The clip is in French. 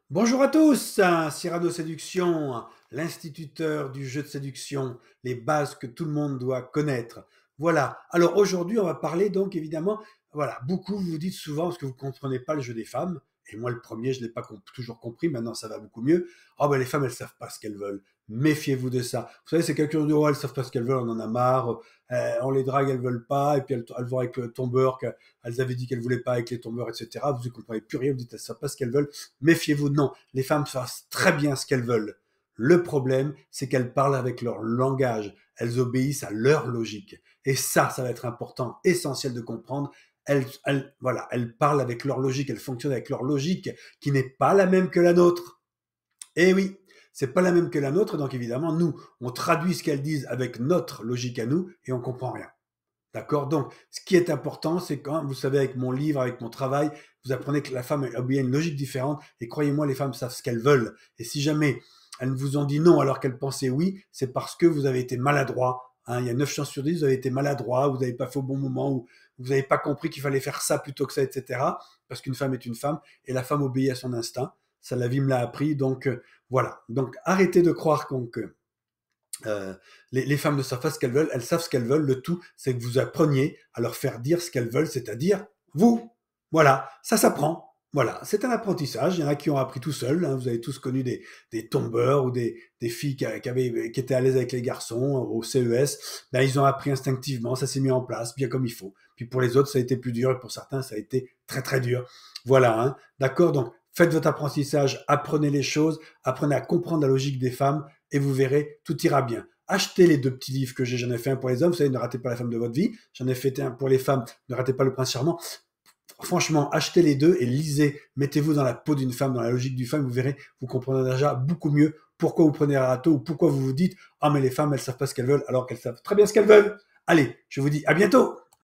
Bonjour à tous, Cyrano Séduction, l'instituteur du jeu de séduction, les bases que tout le monde doit connaître. Voilà. Alors aujourd'hui, on va parler donc évidemment, voilà, beaucoup vous dites souvent parce que vous ne comprenez pas le jeu des femmes, et moi le premier, je ne l'ai pas toujours compris, maintenant ça va beaucoup mieux. Oh ben les femmes, elles savent pas ce qu'elles veulent. Méfiez-vous de ça. Vous savez, c'est quelqu'un qui dit, oh, elles savent pas ce qu'elles veulent, on en a marre, on les drague, elles veulent pas, et puis elles vont avec le tombeur, qu'elles avaient dit qu'elles voulaient pas avec les tombeurs, etc. Vous ne comprenez plus rien, vous dites, elles savent pas ce qu'elles veulent. Méfiez-vous, non, les femmes savent très bien ce qu'elles veulent. Le problème, c'est qu'elles parlent avec leur langage, elles obéissent à leur logique. Et ça va être important, essentiel de comprendre. Voilà, elles parlent avec leur logique, elles fonctionnent avec leur logique, qui n'est pas la même que la nôtre. Et oui, c'est pas la même que la nôtre, donc évidemment, nous, on traduit ce qu'elles disent avec notre logique à nous, et on comprend rien. D'accord. Donc, ce qui est important, c'est quand, vous savez, avec mon livre, avec mon travail, vous apprenez que la femme obéit à une logique différente. Et croyez-moi, les femmes savent ce qu'elles veulent. Et si jamais elles vous ont dit non alors qu'elles pensaient oui, c'est parce que vous avez été maladroit. Hein, il y a 9 chances sur 10, vous avez été maladroit, vous n'avez pas fait au bon moment, ou vous n'avez pas compris qu'il fallait faire ça plutôt que ça, etc. Parce qu'une femme est une femme, et la femme obéit à son instinct. Ça, la vie me l'a appris. Donc, voilà. Donc, arrêtez de croire que les femmes ne savent pas ce qu'elles veulent, elles savent ce qu'elles veulent. Le tout, c'est que vous appreniez à leur faire dire ce qu'elles veulent, c'est-à-dire vous. Voilà, ça s'apprend. Voilà, c'est un apprentissage. Il y en a qui ont appris tout seuls. Hein. Vous avez tous connu des tombeurs ou des filles qui étaient à l'aise avec les garçons au CES. Ben, ils ont appris instinctivement, ça s'est mis en place, bien comme il faut. Puis pour les autres, ça a été plus dur et pour certains, ça a été très très dur. Voilà, hein. D'accord. Donc faites votre apprentissage, apprenez les choses, apprenez à comprendre la logique des femmes et vous verrez, tout ira bien. Achetez les deux petits livres que j'ai. J'en ai fait un pour les hommes, vous savez, ne ratez pas la femme de votre vie. J'en ai fait un pour les femmes, ne ratez pas le prince charmant. Franchement, achetez les deux et lisez. Mettez-vous dans la peau d'une femme, dans la logique d'une femme, vous verrez, vous comprendrez déjà beaucoup mieux pourquoi vous prenez un râteau ou pourquoi vous vous dites, ah mais les femmes, elles savent pas ce qu'elles veulent alors qu'elles savent très bien ce qu'elles veulent. Allez, je vous dis à bientôt.